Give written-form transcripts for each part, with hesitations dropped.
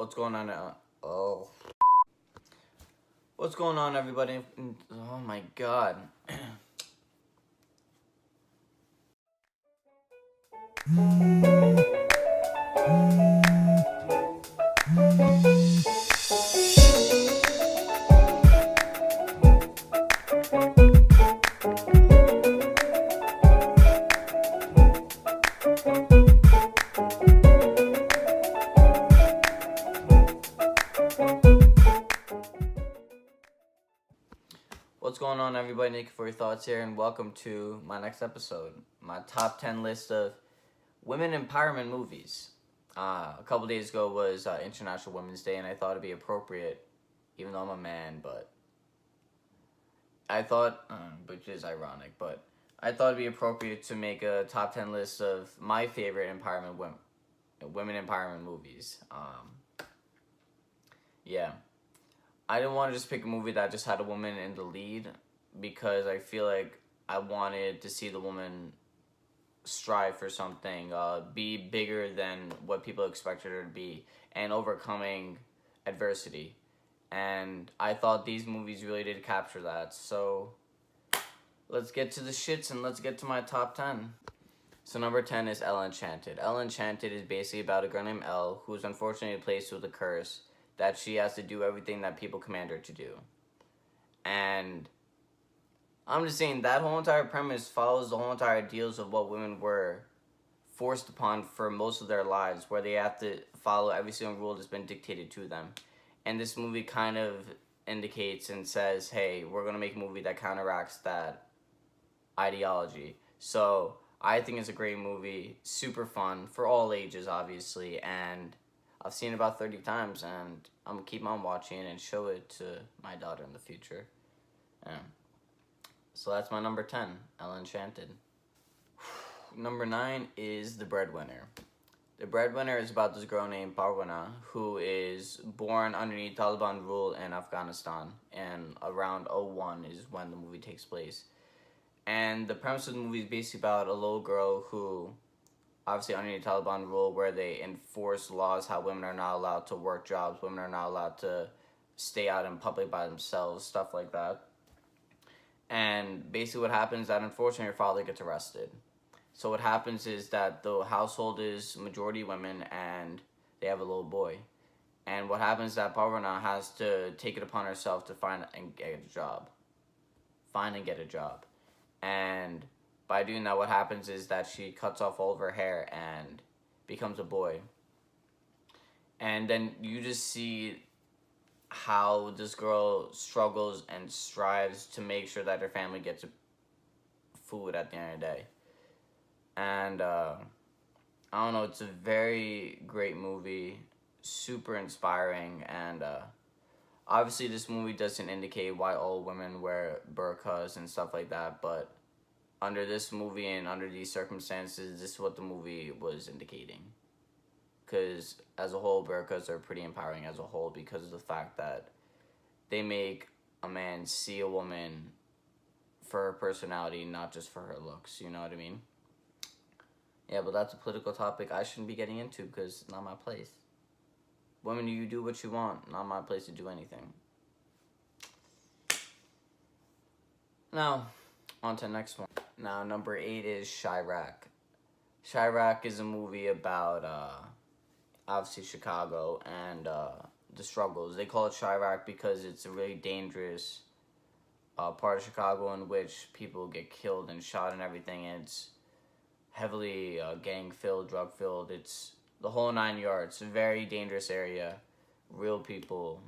What's going on? Oh. What's going on, everybody? Oh my god. What's going on, everybody? Nick for your thoughts here, and welcome to my next episode. My top 10 list of women empowerment movies. A couple days ago was International Women's Day, and I thought it'd be appropriate, even though I'm a man, but I thought, which is ironic, but I thought it'd be appropriate to make a top 10 list of my favorite women empowerment movies. Yeah. I didn't want to just pick a movie that just had a woman in the lead because I feel like I wanted to see the woman strive for something, be bigger than what people expected her to be, and overcoming adversity. And I thought these movies really did capture that. So let's get to the shits and let's get to my top 10. So number 10 is Enchanted. Enchanted is basically about a girl named Elle who's unfortunately placed with a curse that she has to do everything that people command her to do. And I'm just saying that whole entire premise follows the whole entire ideals of what women were forced upon for most of their lives, where they have to follow every single rule that's been dictated to them. And this movie kind of indicates and says, hey, we're going to make a movie that counteracts that ideology. So I think it's a great movie, super fun, for all ages, obviously, and I've seen it about 30 times, and I'm going to keep on watching it and show it to my daughter in the future. Yeah. So that's my number 10, Enchanted. Number 9 is The Breadwinner. The Breadwinner is about this girl named Parwana who is born underneath Taliban rule in Afghanistan, and around 01 is when the movie takes place. And the premise of the movie is basically about a little girl who, obviously underneath Taliban rule, where they enforce laws how women are not allowed to work jobs, women are not allowed to stay out in public by themselves, stuff like that. And basically what happens is that unfortunately her father gets arrested. So what happens is that the household is majority women and they have a little boy. And what happens is that Parvana has to take it upon herself to find and get a job. And by doing that, what happens is that she cuts off all of her hair and becomes a boy. And then you just see how this girl struggles and strives to make sure that her family gets food at the end of the day. And I don't know, it's a very great movie, super inspiring, and obviously this movie doesn't indicate why all women wear burqas and stuff like that, but under this movie and under these circumstances, this is what the movie was indicating. Because as a whole, burqas are pretty empowering as a whole because of the fact that they make a man see a woman for her personality, not just for her looks, you know what I mean? Yeah, but that's a political topic I shouldn't be getting into because it's not my place. Women, you do what you want, not my place to do anything. Now, on to the next one. Now, number 8 is Chiraq. Chiraq is a movie about, obviously, Chicago and the struggles. They call it Chiraq because it's a really dangerous part of Chicago in which people get killed and shot and everything. And it's heavily gang-filled, drug-filled. It's the whole 9 yards. It's a very dangerous area. Real people.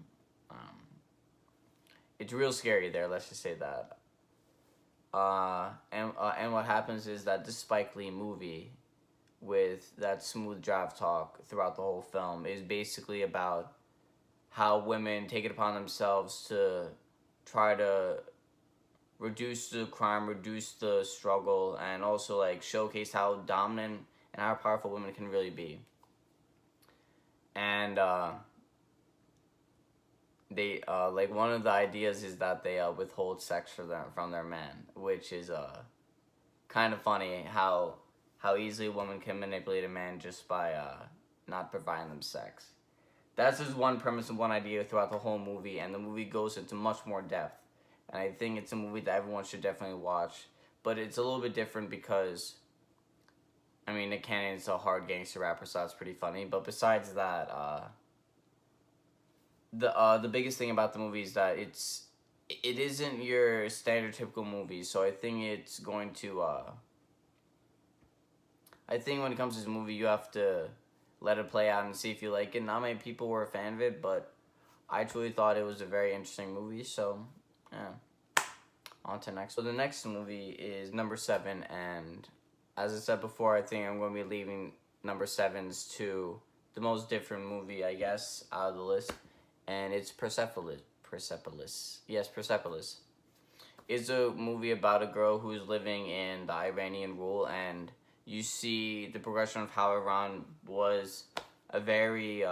It's real scary there, let's just say that. And what happens is that this Spike Lee movie, with that smooth drive talk throughout the whole film, is basically about how women take it upon themselves to try to reduce the crime, reduce the struggle, and also like showcase how dominant and how powerful women can really be. And they like one of the ideas is that they withhold sex from their man, which is kind of funny how easily a woman can manipulate a man just by not providing them sex. That's just one premise and one idea throughout the whole movie, and the movie goes into much more depth. And I think it's a movie that everyone should definitely watch. But it's a little bit different because, I mean, Nick Cannon's a hard gangster rapper, so that's pretty funny. But besides that, the biggest thing about the movie is that it isn't your standard typical movie. So I think it's going to I think when it comes to this movie, you have to let it play out and see if you like it. Not many people were a fan of it, but I truly thought it was a very interesting movie. So, yeah. On to next. So the next movie is number 7, and as I said before, I think I'm going to be leaving number 7s to the most different movie, I guess, out of the list, and it's Persepolis. Persepolis. Yes, Persepolis. It's a movie about a girl who's living in the Iranian rule, and you see the progression of how Iran was a very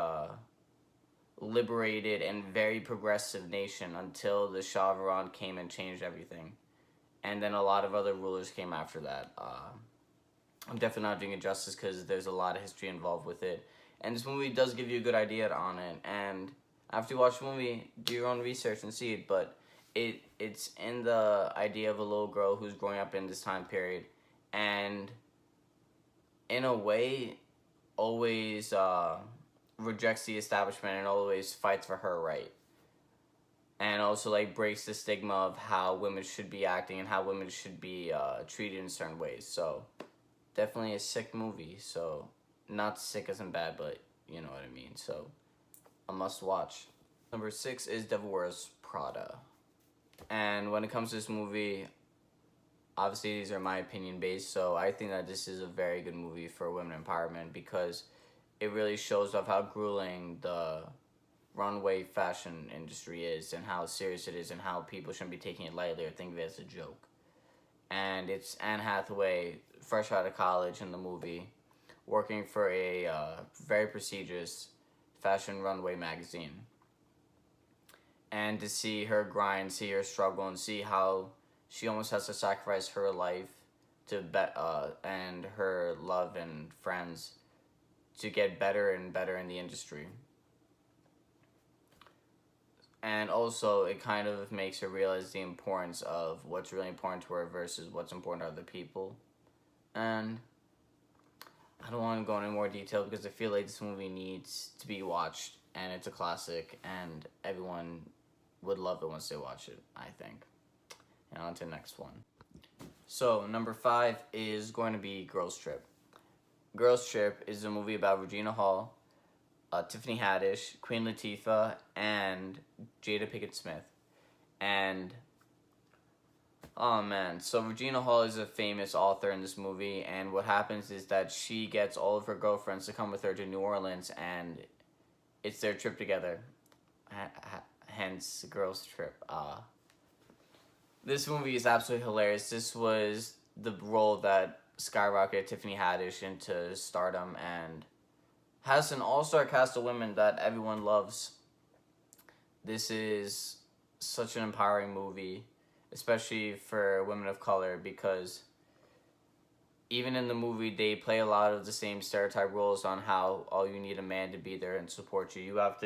liberated and very progressive nation until the Shah of Iran came and changed everything. And then a lot of other rulers came after that. I'm definitely not doing it justice because there's a lot of history involved with it. And this movie does give you a good idea on it. And after you watch the movie, do your own research and see it. But it's in the idea of a little girl who's growing up in this time period. And in a way, always rejects the establishment and always fights for her right. And also, like, breaks the stigma of how women should be acting and how women should be treated in certain ways. So, definitely a sick movie. So, not sick as in bad, but you know what I mean. So, a must watch. Number 6 is Devil Wears Prada. And when it comes to this movie, obviously these are my opinion based, so I think that this is a very good movie for women empowerment because it really shows off how grueling the runway fashion industry is and how serious it is and how people shouldn't be taking it lightly or think of it as a joke. And it's Anne Hathaway, fresh out of college in the movie, working for a very prestigious fashion runway magazine. And to see her grind, see her struggle, and see how she almost has to sacrifice her life to and her love and friends to get better and better in the industry. And also, it kind of makes her realize the importance of what's really important to her versus what's important to other people. And I don't want to go into more detail because I feel like this movie needs to be watched, and it's a classic, and everyone would love it once they watch it, I think. And on to the next one. So, number 5 is going to be Girls Trip. Girls Trip is a movie about Regina Hall, Tiffany Haddish, Queen Latifah, and Jada Pinkett Smith. And, oh man, so Regina Hall is a famous author in this movie, and what happens is that she gets all of her girlfriends to come with her to New Orleans, and it's their trip together. Hence, Girls Trip. This movie is absolutely hilarious. This was the role that skyrocketed Tiffany Haddish into stardom and has an all-star cast of women that everyone loves. This is such an empowering movie, especially for women of color, because even in the movie, they play a lot of the same stereotype roles on how all you need a man to be there and support you. You have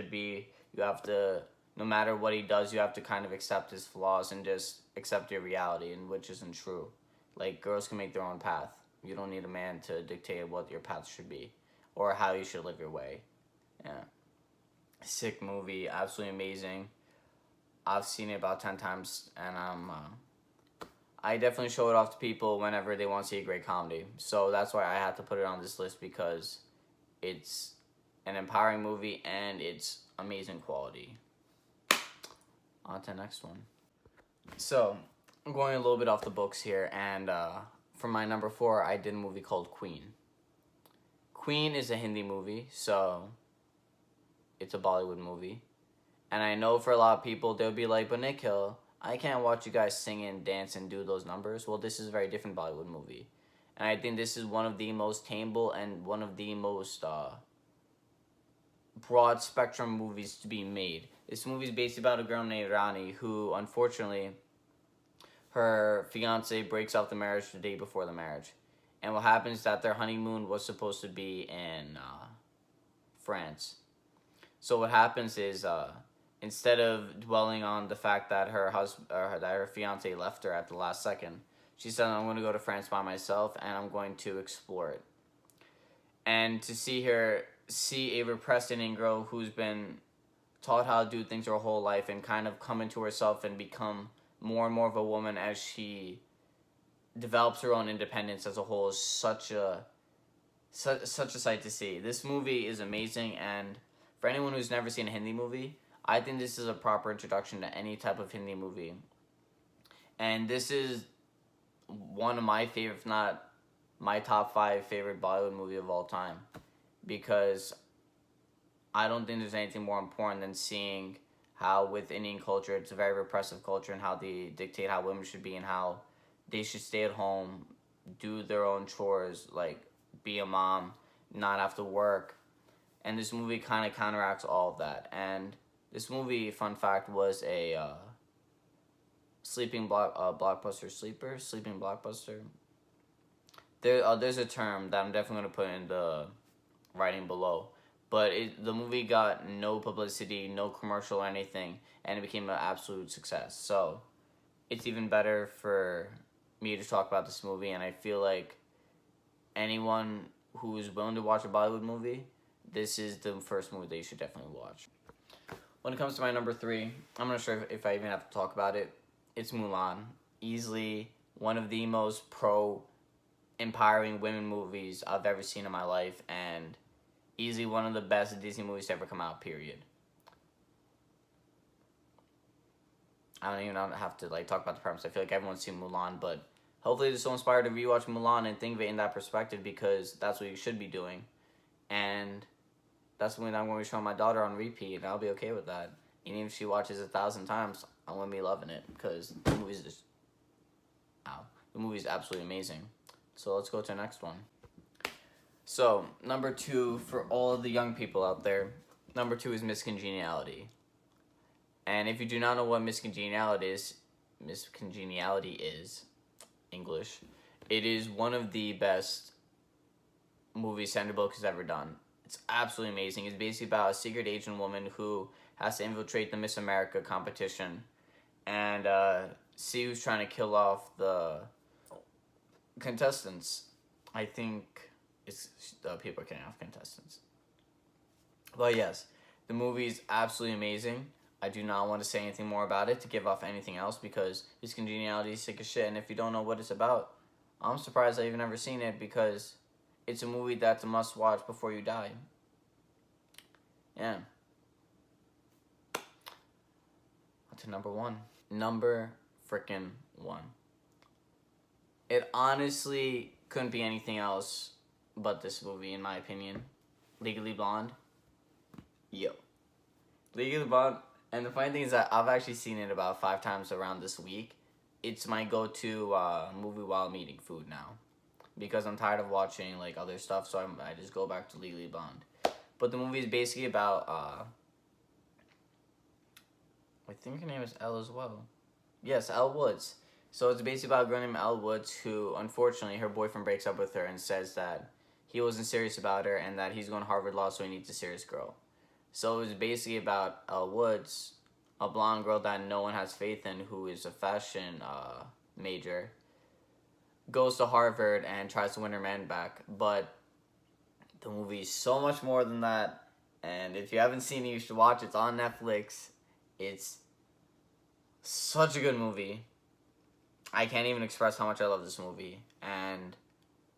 to, no matter what he does, you have to kind of accept his flaws and just accept your reality, and which isn't true. Like, girls can make their own path. You don't need a man to dictate what your path should be or how you should live your way. Yeah. Sick movie, absolutely amazing. I've seen it about 10 times, and I definitely show it off to people whenever they want to see a great comedy. So that's why I had to put it on this list, because it's an empowering movie and it's amazing quality. On to the next one. So, I'm going a little bit off the books here, and for my number 4, I did a movie called Queen. Queen is a Hindi movie, so it's a Bollywood movie. And I know for a lot of people, they'll be like, but Nikhil, I can't watch you guys sing and dance and do those numbers. Well, this is a very different Bollywood movie. And I think this is one of the most tameable and one of the most broad spectrum movies to be made. This movie is based about a girl named Rani who, unfortunately, her fiance breaks off the marriage the day before the marriage. And what happens is that their honeymoon was supposed to be in France. So what happens is, instead of dwelling on the fact that her husband or that her fiance left her at the last second, she said, "I'm going to go to France by myself and I'm going to explore it." And to see a repressed Indian girl who's been taught how to do things her whole life and kind of come into herself and become more and more of a woman as she develops her own independence as a whole is such a sight to see. This movie is amazing, and for anyone who's never seen a Hindi movie, I think this is a proper introduction to any type of Hindi movie. And this is one of my favorite, if not my top 5 favorite Bollywood movie of all time, because I don't think there's anything more important than seeing how with Indian culture, it's a very repressive culture, and how they dictate how women should be and how they should stay at home, do their own chores, like be a mom, not have to work. And this movie kind of counteracts all of that. And this movie, fun fact, was a sleeping blockbuster. There's a term that I'm definitely going to put in the writing below. But the movie got no publicity, no commercial or anything, and it became an absolute success. So it's even better for me to talk about this movie, and I feel like anyone who is willing to watch a Bollywood movie, this is the first movie that you should definitely watch. When it comes to my number 3, I'm not sure if I even have to talk about it. It's Mulan. Easily one of the most empowering women movies I've ever seen in my life, and easily one of the best Disney movies to ever come out, period. I don't even have to talk about the premise. I feel like everyone's seen Mulan, but hopefully this will inspire to rewatch Mulan and think of it in that perspective, because that's what you should be doing. And that's when I'm going to be showing my daughter on repeat, and I'll be okay with that. Even if she watches 1,000 times, I'm going to be loving it, because the movie's absolutely amazing. So let's go to the next one. So, number 2, for all of the young people out there, number 2 is Miss Congeniality. And if you do not know what Miss Congeniality is, English, it is one of the best movies Sandra Bullock has ever done. It's absolutely amazing. It's basically about a secret Asian woman who has to infiltrate the Miss America competition and see who's trying to kill off the contestants. I think it's people are killing off contestants. But yes, the movie is absolutely amazing. I do not want to say anything more about it to give off anything else, because His Congeniality is sick as shit, and if you don't know what it's about, I'm surprised I've never seen it, because it's a movie that's a must-watch before you die. Yeah. On to number 1. Number frickin' 1. It honestly couldn't be anything else but this movie, in my opinion. Legally Blonde. Yo. Legally Blonde. And the funny thing is that I've actually seen it about 5 times around this week. It's my go-to movie while I'm eating food now, because I'm tired of watching other stuff, so I just go back to Legally Blonde. But the movie is basically about I think her name is Elle as well. Yes, Elle Woods. So it's basically about a girl named Elle Woods who, unfortunately, her boyfriend breaks up with her and says that he wasn't serious about her and that he's going to Harvard Law, so he needs a serious girl. So it was basically about Elle Woods, a blonde girl that no one has faith in, who is a fashion major, goes to Harvard and tries to win her man back. But the movie is so much more than that. And if you haven't seen it, you should watch it. It's on Netflix. It's such a good movie. I can't even express how much I love this movie and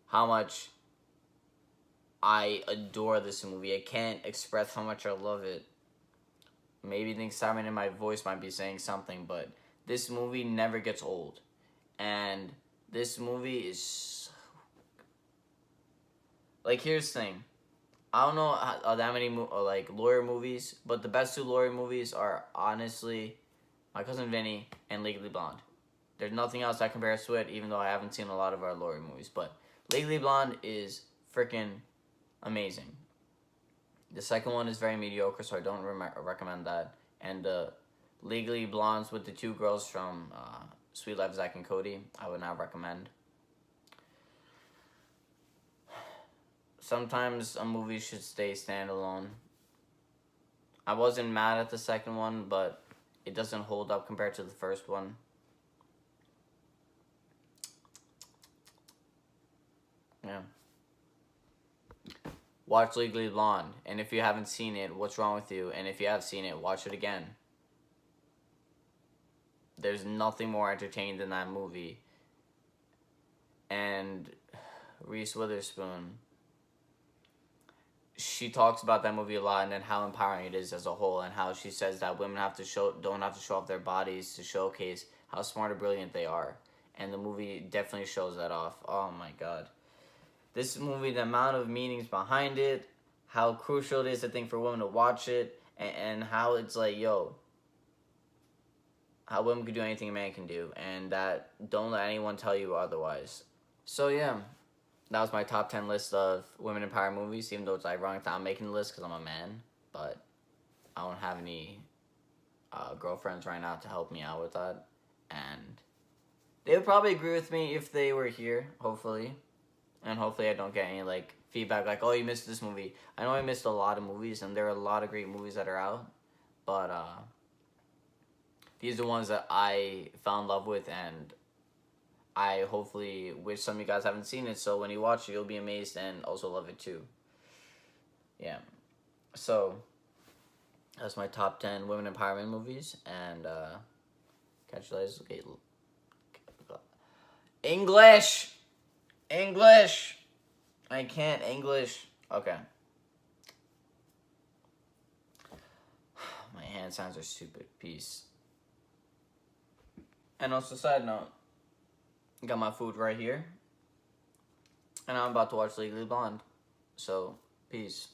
how much I adore this movie. I can't express how much I love it. Maybe the excitement in my voice might be saying something, but this movie never gets old. And this movie is here's the thing. I don't know that many lawyer movies, but the best 2 lawyer movies are honestly My Cousin Vinny and Legally Blonde. There's nothing else that compares to it, even though I haven't seen a lot of our lawyer movies. But Legally Blonde is freaking amazing. The second one is very mediocre, so I don't recommend that. And the Legally Blondes with the 2 girls from Sweet Life of Zack and Cody, I would not recommend. Sometimes a movie should stay standalone. I wasn't mad at the second one, but it doesn't hold up compared to the first one. Yeah. Watch Legally Blonde, and if you haven't seen it, what's wrong with you? And if you have seen it, watch it again. There's nothing more entertaining than that movie. And Reese Witherspoon, she talks about that movie a lot, and then how empowering it is as a whole, and how she says that women don't have to show off their bodies to showcase how smart or brilliant they are. And the movie definitely shows that off. Oh my god. This movie, the amount of meanings behind it, how crucial it is, I think, for women to watch it, and how it's like, yo, how women can do anything a man can do, and that don't let anyone tell you otherwise. So yeah, that was my top 10 list of women empowered movies, even though it's ironic that I'm making the list because I'm a man, but I don't have any girlfriends right now to help me out with that, and they would probably agree with me if they were here, hopefully. And hopefully I don't get any, like, feedback like, oh, you missed this movie. I know I missed a lot of movies, and there are a lot of great movies that are out. But, these are the ones that I fell in love with, and I hopefully wish some of you guys haven't seen it, so when you watch it, you'll be amazed and also love it too. Yeah. So, that's my top 10 women empowerment movies, and, catch you later. Okay. English! I can't English. Okay. My hand signs are stupid. Peace. And also, side note, got my food right here. And I'm about to watch Legally Blonde. So, peace.